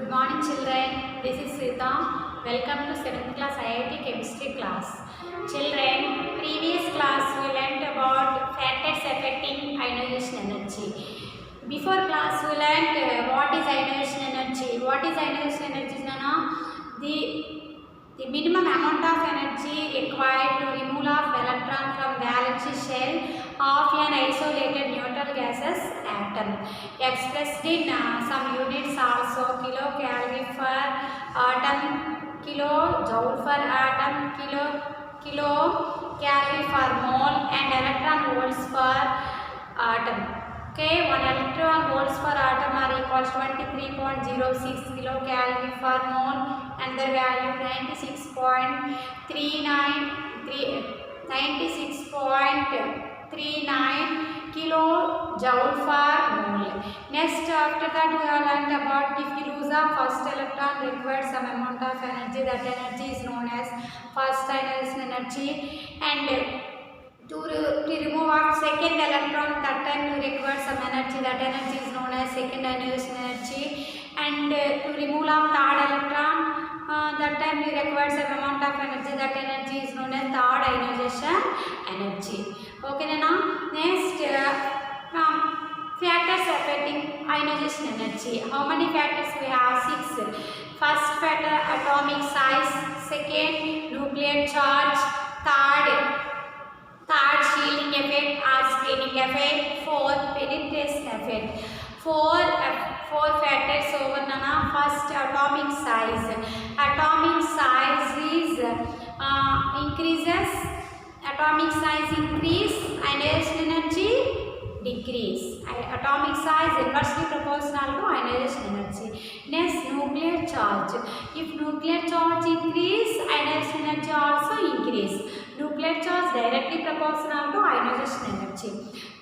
Good morning children, this is Sita. Welcome to 7th class IIT chemistry class. Children, previous class we learnt about factors affecting ionization energy. Before class we learnt what is ionization energy. What is ionization energy? Nana? The minimum amount of energy required to remove of electron from valence shell of an isolated neutral gases atom, expressed in some units also: kilocalorie per atom, kilojoule per atom, kilocalorie per mole, and electron volts per atom. Okay, 1 electron volts per atom are equals to 23.06 kilocalorie per mole, and the value 96.39 kilojoule per mole. Next, after that we have learned about if you lose a first electron requires some amount of energy. That energy is known as first ionization energy, and to remove our second electron, that time we require some energy. That energy is known as second ionization energy, and to remove our third electron, that time we require some amount of energy. That energy is known as third ionization energy. Okay, now next factors affecting ionization energy. How many factors we have? 6. First factor, atomic size. Second, nuclear charge. Third, shielding effect or screening effect. Fourth, penetration effect. Four factors over Nana. First, atomic size. Atomic size is increases. Atomic size increase, ionization energy decrease. Atomic size inversely proportional to ionization energy. Next, nuclear charge. If nuclear charge increase, ionization energy also increase. Nuclear charge directly proportional to ionization energy.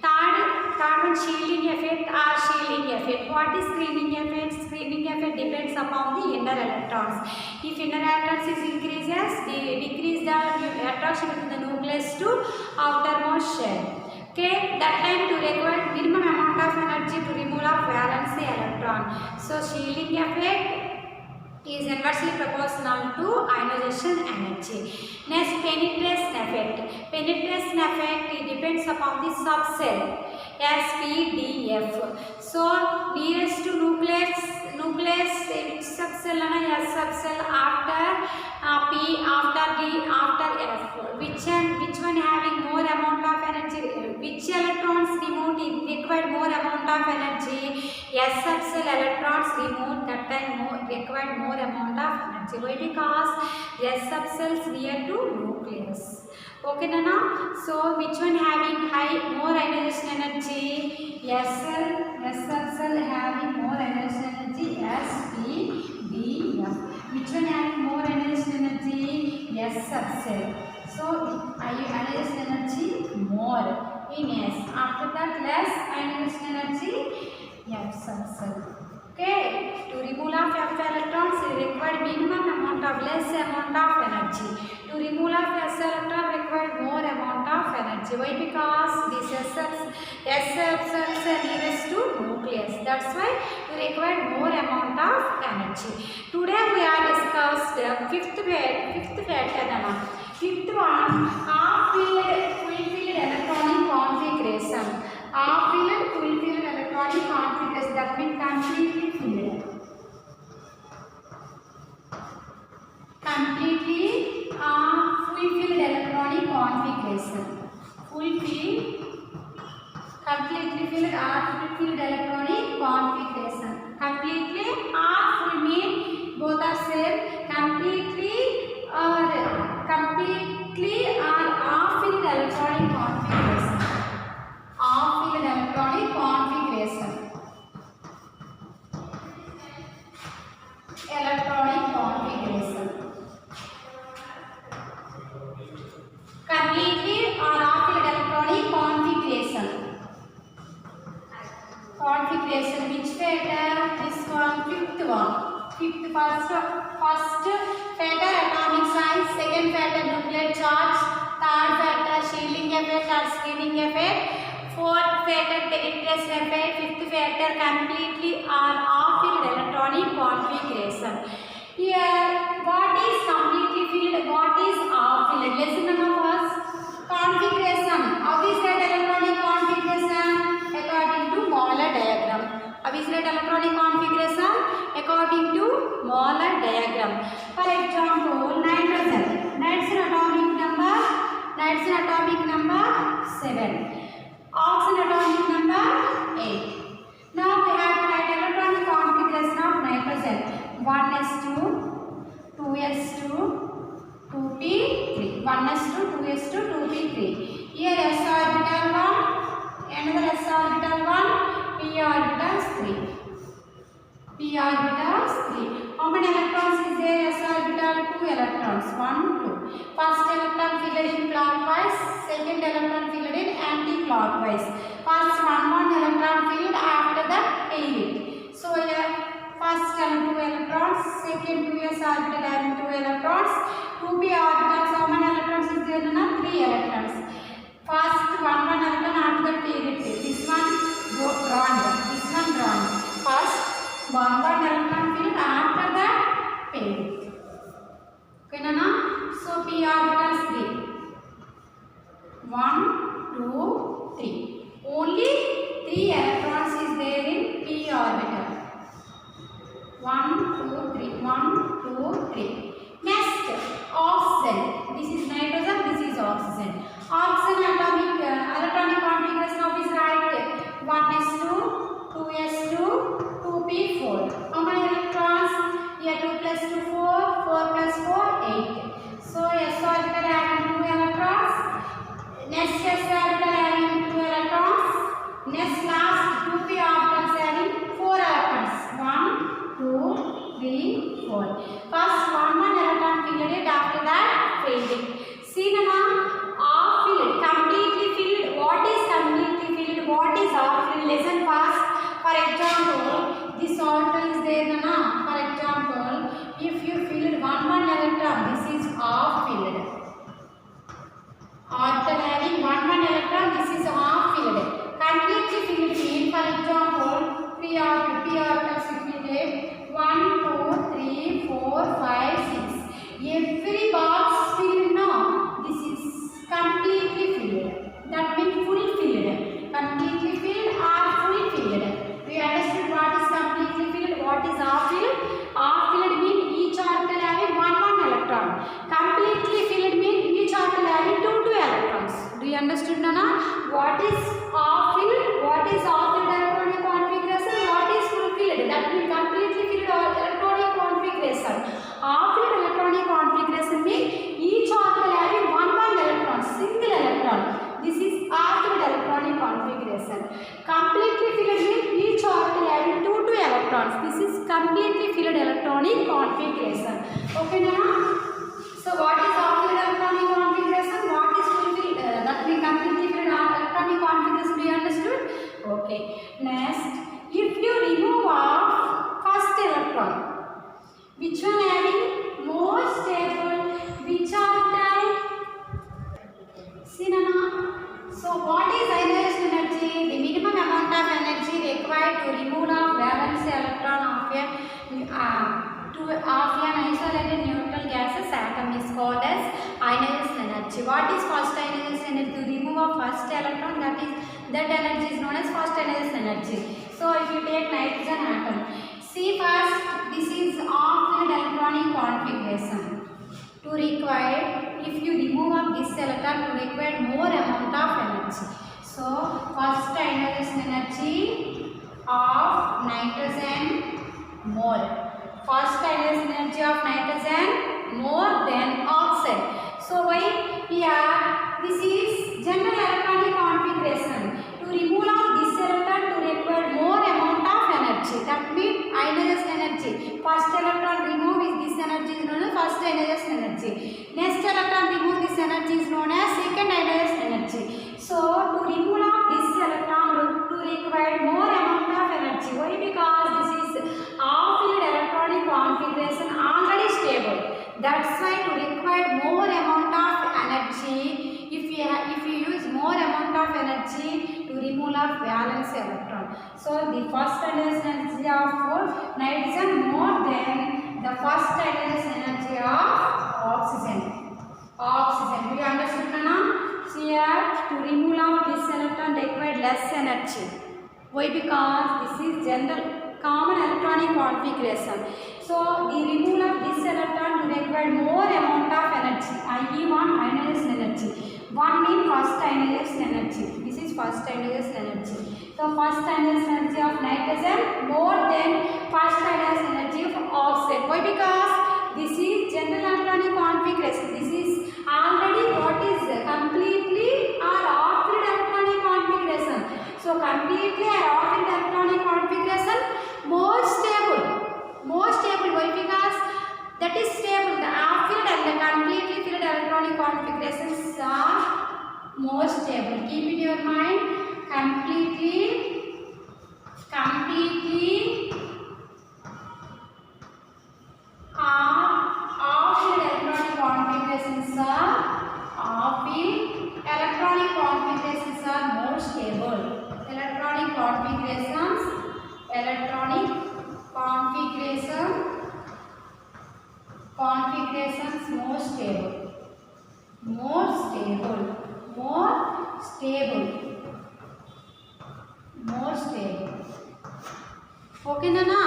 Third one, shielding effect or shielding effect. What is screening effect? Screening effect depends upon the inner electrons. If inner electrons is increases, decrease the attraction between the nucleus to outermost shell. Okay, that time to require minimum amount of energy to remove a valence electron. So shielding effect is inversely proportional to ionization energy. Next, penetration effect. Penetration effect, it depends upon the subcell SPDF. So nearest to nucleus which subcell? S subcell, after P, after D, after F. Which one having more amount of energy? Which electrons removed required more amount of energy? S subcell electrons removed, that time required more amount of energy. Why? Because S subcells near to nucleus. Okay, Nana? So which one having more ionization energy? S subcell having more ionization energy. S, P, D, F. Which one having more ionization energy? S subcell. So ionization energy more in S. After that, less ionization energy F subcell. Okay, to remove of F electrons required minimum amount of less amount of energy. To remove of S electron required more amount of energy. Why? Because this S subcells are nearest to nucleus. That's why we require more amount of energy. Today we are discussed fifth factor. Fifth one, half-filled full-filled electronic configuration. Half-filled full-filled electronic configuration, that means completely filled. Completely full-filled electronic configuration. Completely filled or full-filled electronic configuration. Completely or full mean both are same. Completely or half-filled electronic configuration. Half-filled electronic configuration. Electronic configuration. Completely or half-filled electronic configuration. Configuration. Which factor? This one, fifth one. First factor, atomic size. Second factor, nuclear charge. Third factor, shielding effect or screening effect. fourth factor penetrance level, fifth factor completely or half-filled electronic configuration. Here, what is completely filled? What is half-filled? Listen to first. Configuration. How is that electronic configuration? According to Moller diagram. How is that electronic configuration? According to Moller diagram. For example, nitrogen. Nitrogen atomic number 7. Oxygen atomic number 8. Now we have to write electronic configuration of nitrogen. 1s2, 2s2, 2p3. 1s2, 2s2, 2p3. Here s orbital 1, another s orbital 1, p orbitals 3. P orbitals 3. How many electrons is there? S orbital 2 electrons. 1, 2. First electron filled in clockwise, second electron filled in anti-clockwise. First one electron filled, after that pair it. So here first 2 electrons, second 2s orbital having 2 electrons, 2p orbitals. How many electrons is there? 3 electrons. First one electron, after that pair it. This one drawn. This one drawn. First one electron filled, after that pair it. Okay, Nana? So p orbitals 3. 1, 2, 3. Only 3 electrons is there in p orbital. 1, 2, 3. 1, 2, 3. Next, oxygen. This is nitrogen. This is oxygen. Oxygen atomic electronic configuration of is right. 1s2, 2s2, 2p4. How many electrons? Here 2 plus 2 4, 4 plus 4 8. So s orbital having 2 electrons. Next s orbital having 2 electrons. Next last 2p orbitals having 4 electrons. 1, 2, 3, 4. First one electron filled it, after that filled it. See Nana, half filled, completely filled. What is completely filled? What is half filled? Listen fast. For example, this orbital is there Nana. For example, if you filled one electron, this is half filled. Orbital having one electron, this is half filled. Completely filled means, for example, p orbitals if we take 1, 2, 3, 4, 5, 6. Every box filled now. This is completely filled. That means full filled. Completely filled or full filled. We understood what is completely filled, what is half filled. Half filled means each orbital having one electron. Completely filled means each orbital having 2 electrons. Do you understood Nana? What is half filled? What is half filled electronic configuration? What is full filled? That means completely filled electronic configuration. Half filled electronic configuration means each orbital having one electron, single electron. This is half filled electronic configuration. Completely filled means each orbital having 2 electrons. This is completely filled electronic configuration. Okay Nana? So what is half filled electronic configuration? What is full filled? That means completely filled electronic configuration. Do you understood? Okay. Next, if you remove off first electron, which one having more stable? Which orbital? See Nana? So what is ionization energy? The minimum amount of energy required to remove a valence electron of an isolated neutral gases atom is called as ionization energy. What is first ionization energy? To remove a first electron, that energy is known as first ionization energy. So if you take nitrogen atom, see first this is half-filled electronic configuration. To require, if you remove of this electron, to require more amount of energy. So first ionization energy of nitrogen more. First ionization energy of nitrogen more than oxide. So why? Here this is general electronic configuration. To remove of this electron, to require more amount of energy. That means ionization energy. First electron remove is this energy is known as first ionization energy. Next electron remove this energy is known as second ionization energy. So to remove of this electron, to require more amount of energy. Why? Because this is half-filled electronic configuration already stable. That's why to require more amount of energy, if you use more amount of energy to plus electron. So the first ionization energy of nitrogen more than the first ionization energy of oxygen. Do you understand now? Here to remove of this electron required less energy. Why? Because this is general common electronic configuration. So the removal of this electron will require more amount of energy, i.e. one ionization energy. One means first ionization energy. This is first ionization energy. So first ionization energy of nitrogen more than first ionization energy of oxygen. Why? Because this is general electronic configuration. This is already what is completely or off-grid electronic configuration. So completely or off-grid electronic configuration more stable. Why? Because that is stable. The off-filled and the completely filled electronic configurations are more stable. Keep in your mind, completely off-filled electronic configurations are more stable. Electronic configurations more stable. Okay, Nana?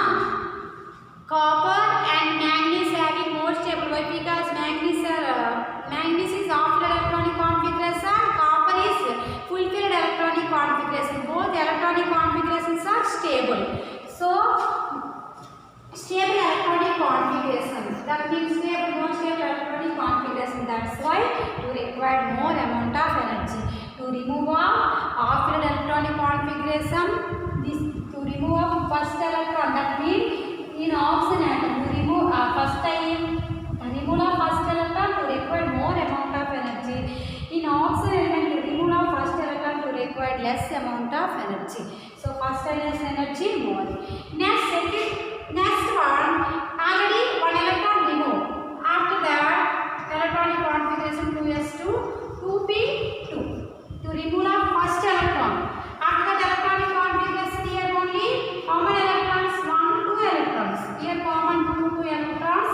Copper and manganese having more stable. Why? Because manganese is off-filled electronic configuration. Copper is full-filled electronic configuration. Both electronic configurations are stable. So stable electronic configuration. That means more stable electronic configuration. That's why you require more amount of energy to remove off-filled electronic configuration. To remove first electron. That means in oxygen atom to remove first electron to require more amount of energy. In oxygen element to remove first electron to require less amount of energy. So first ionization energy more. Next one, already one electron removed. After that, electronic configuration 2s2 2p2 to remove first electron. After that electronic configuration here only common electrons 1 2 electrons. Here common 2 electrons.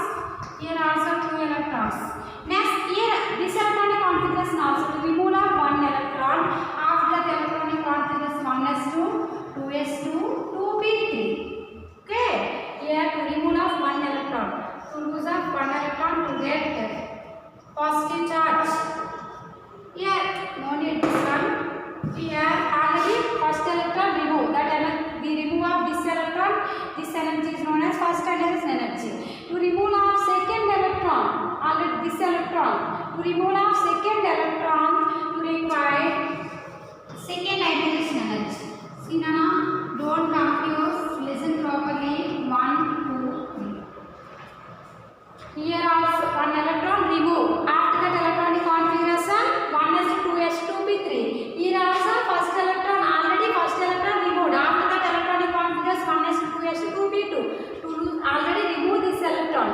Here also 2 electrons. Next here this electronic configuration also to remove one electron. After that electronic configuration 1s2 2s2 2p3. Okay. Here to remove one electron. To lose one electron to get positive charge. Here no need this one. Here already first electron removed. That the remove of this electron, this energy is known as first ionization energy. To remove of second electron, already this electron. To remove of second electron, to require second ionization energy. See Nana, don't confuse. Listen properly. 1 2 3. Here also one electron removed. After that electronic configuration 1s2s2p3. Here also first electron removed. After that electronic configuration 1s2s2p2. To already remove this electron.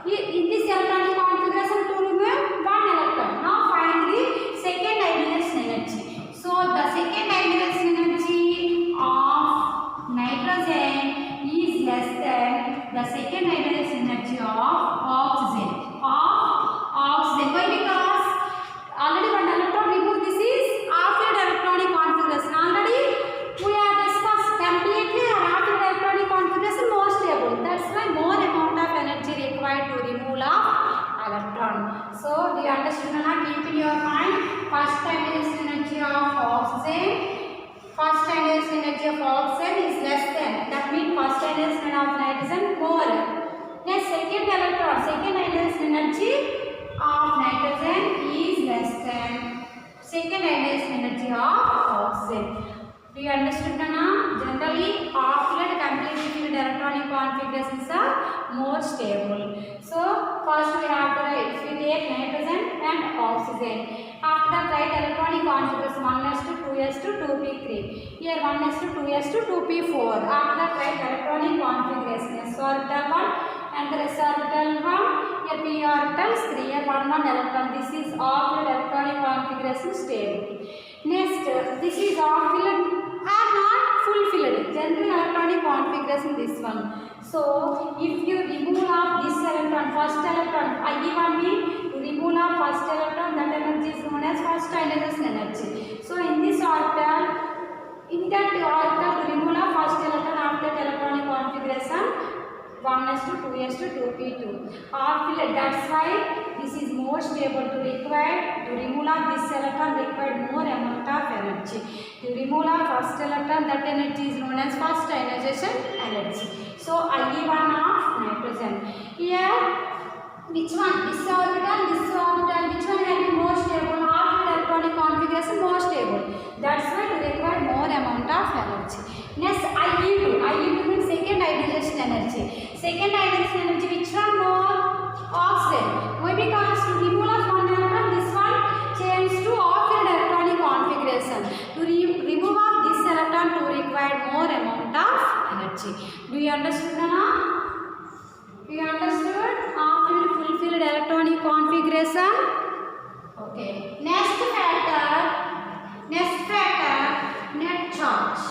In this electronic configuration to remove one electron. Now find the second ionization energy. So the second ionization energy of nitrogen is less than the second ionization energy of oxygen. Why? Because already one electron removed. This is off-filled electronic configuration. Already we have discussed completely off-filled electronic configuration more stable. That's why more amount of energy required to remove electron. So do you understand now? Keep in your mind first ionization energy of oxygen. First ionization energy of oxygen is less than. That means first ionization of nitrogen more. Next second ionization energy of nitrogen is less than second ionization energy of oxygen. Do you understand now? Generally, off-filled completely filled electronic configurations are more stable. So first we have to write. If we take nitrogen and oxygen, after that write electronic configuration 1s2 2s2 2p3. Here 1s2 2s2 2p4. After that write electronic configuration s orbital 1 and the s orbital 1. Here p orbitals 3. Here 1 electron. This is off-filled electronic configuration stable. Next, this is off-filled or not So if you remove off this electron, first electron, I1 mean to remove off first electron, that energy is known as first ionization energy. So in this orbital, in that orbital to remove off first electron after electronic configuration 1s to 2s to 2p2. Orbital, that's why this is more stable. To require to remove off this electron required more amount of energy. To remove off first electron, that energy is known as first ionization energy. So I1 of nitrogen. Here, which one? This orbital, which one will be more stable? Half electronic configuration more stable. That's why we require more amount of energy. Next, I2 means second ionization energy. Second ionization energy, which one more? Oxygen. Why? Because to remove one electron, this one change to off electronic configuration. To remove off this electron to require more amount of energy. Do you understand now? Do you understood? After fulfilled electronic configuration. Okay. Next factor, net charge.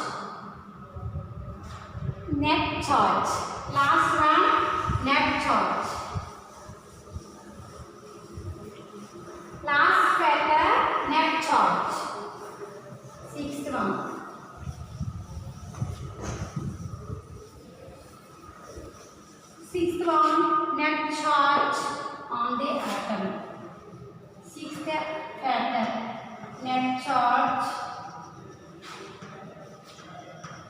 Net charge. Last one, net charge. Last factor, net charge. Sixth one. Sixth one, net charge on the atom. Sixth factor, net charge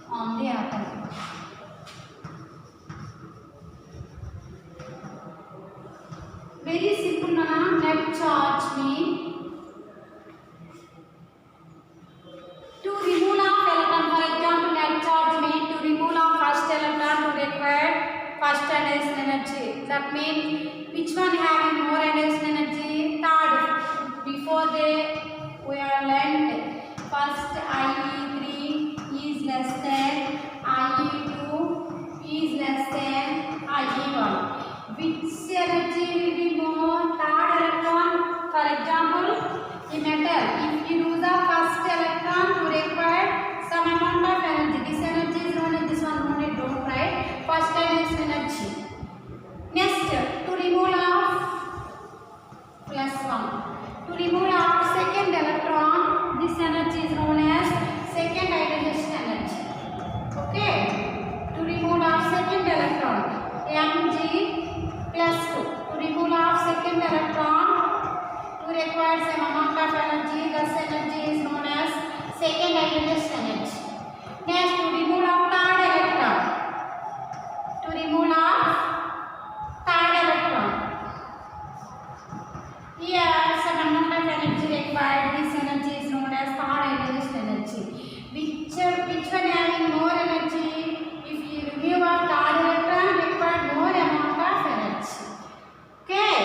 on the atom. Very simple, Nana. Net charge means to remove off electron. For example, net charge means to remove off first electron to require first ionization energy. That means which one having more ionization energy? Third. Before we are learned. First IE3 is less than IE2 is less than IE1. Which energy will be more? Third electron. For example, the metal. If you lose the first electron to require some amount of energy. This energy is known as this one only. Don't write. First ionization energy. Next, to remove off +1. To remove off second electron, this energy is known as second ionization energy. Okay. To remove off second electron, Mg +2. To remove off second electron, to require some amount of energy, this energy is known as second ionization energy. Next, to remove off third electron. To remove off third electron. Here, some amount of energy required. This energy is known as third ionization energy. Which one having more energy? If you remove off third electron, require more amount of energy. Okay.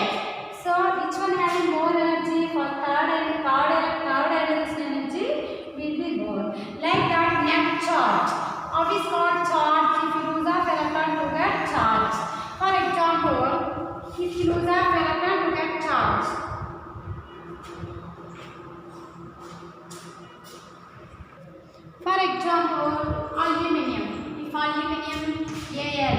So, which one having more energy? For third ionization energy will be more. Like that, net charge. How is called charge? If you lose off electron to get charge. For example, if you lose off electron to get charge. For example, aluminium. If aluminium Al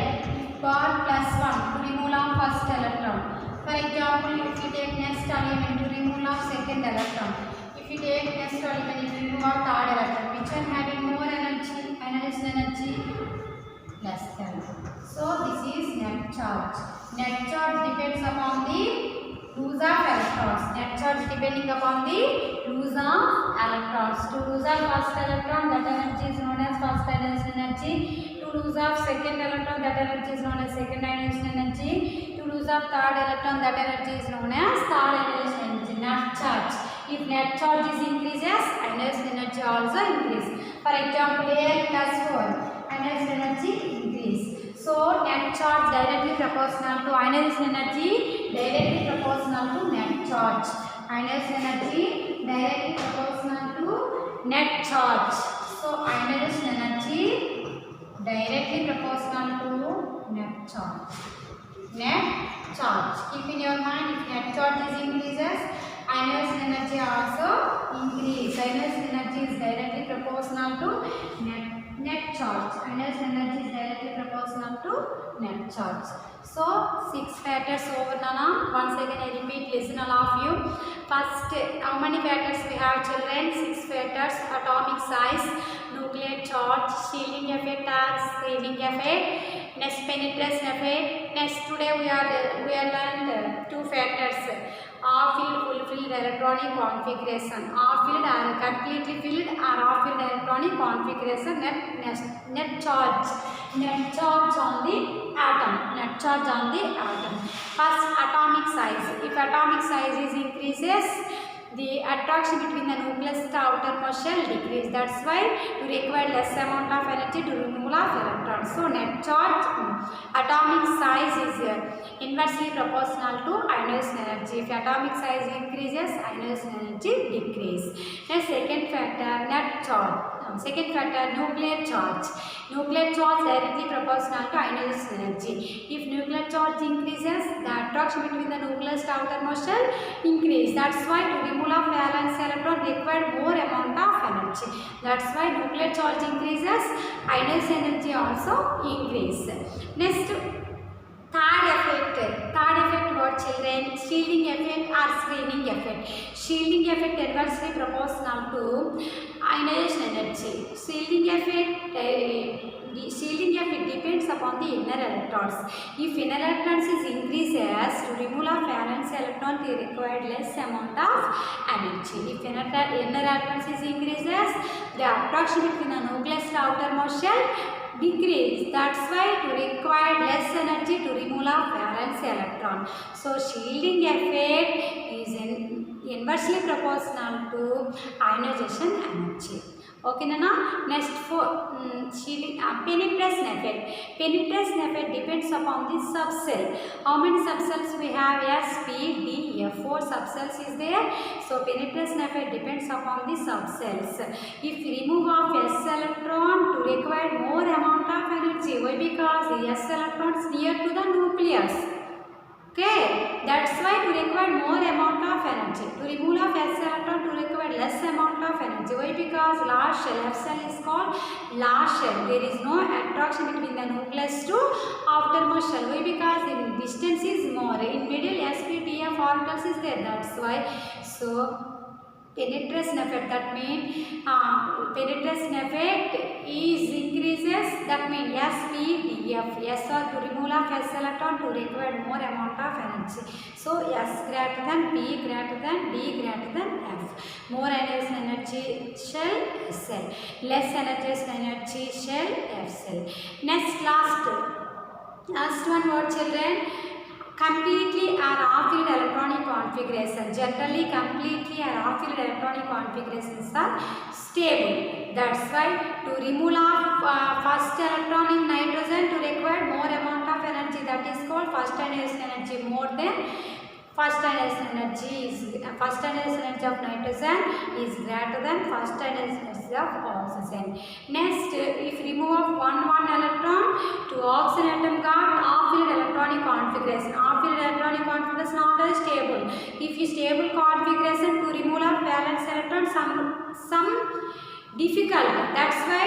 got +1 to remove off first electron. For example, if you take next element to remove off second electron. If you take next element to remove off third electron, which one having more energy? Ionization energy less than. So this is net charge. Net charge depends upon the lose of electrons. Net charge depending upon the lose of electrons. To lose of first electron, that energy is known as first ionization energy. To lose of second electron, that energy is known as second ionization energy. To lose of third electron, that energy is known as third ionization energy. Net charge. If net charge is increases, ionization energy also increase. For example, Al+4, ionization energy increase. So net charge directly proportional to ionization energy, directly proportional to net charge. Ionization energy directly proportional to net charge. So ionization energy directly proportional to net charge. Net charge. Keep in your mind, if net charge is increases, ionization energy also increase. Ionization energy is directly proportional to net charge. Ionized energy is directly proportional to net charge. So 6 factors over Nana. Once again I repeat, listen all of you. First, how many factors we have, children? 6 factors: atomic size, nuclear charge, shielding effect or screening effect, next penetration effect. Next today we are learned 2 factors: off-field, full-field electronic configuration, off-field or completely filled or off-field electronic configuration, net charge on the atom, net charge on the atom. First, atomic size. If atomic size is increases, the attraction between the nucleus to outermost shell decrease. That's why you require less amount of energy to removal of electrons. So net charge, atomic size is inversely proportional to ionized energy. If atomic size increases, ionized energy decrease. Then second factor, net charge. Second factor, nuclear charge. Nuclear charge directly proportional to ionized energy. If nuclear charge increases, the attraction between the nucleus to outermost shell increase. That's why to removal of valence electron required more amount of energy. That's why nuclear charge increases, ionized energy also increase. Next, third effect what, children? Shielding effect or screening effect. Shielding effect inversely proportional to ionized energy. Shielding effect depends upon the inner electrons. If inner electrons is increases, to remove a valence electron they required less amount of energy. If inner electrons is increases, the attraction between the nucleus and outermost shell decrease. That's why to require less energy to remove a valence electron. So shielding effect is inversely proportional to ionization energy. Okay, Nana. Next, for shielding penetration effect. Penetration effect depends upon the subcell. How many subcells we have? S, P, D, F. 4 subcells is there. So penetration effect depends upon the subcells. If remove of S electron to require more amount of energy. Why? Because the S electrons near to the nucleus. Okay, that's why to require more amount of energy. To remove of S electron to require less amount of energy. Why? Because large shell, F cell is called large shell. There is no attraction between the nucleus to outermost shell. Why? Because in distance is more. In middle, S, P, D, F orbitals is there. That's why. So penetration effect, that means penetration effect is increases, that means S, P, D, F. S or to remove of S electron to require more amount of energy. So S greater than, P greater than, D greater than F. More ionized energy shell, S cell. Less energized energy shell, F cell. Next, last one, what, children? Completely or off-field electronic configuration. Generally, completely or off-field electronic configurations are stable. That's why to remove first electron in nitrogen to require more amount of energy. That is called first ionization energy. More than first ionization energy of nitrogen is greater than first ionization energy of oxygen. Next, if remove of one electron to oxygen atom got off-field electronic configuration. Off-field electronic configuration not as stable. If you stable configuration to remove of valence electron some difficult. That's why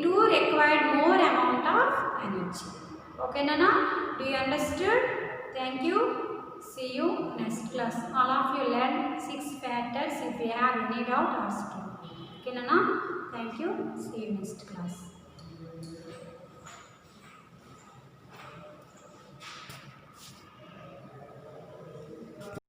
to require more amount of energy. Okay, Nana? Do you understood? Thank you. See you next class. All of you learn 6 factors. If you have any doubt, ask me. Okay, Nana? Thank you. See you next class.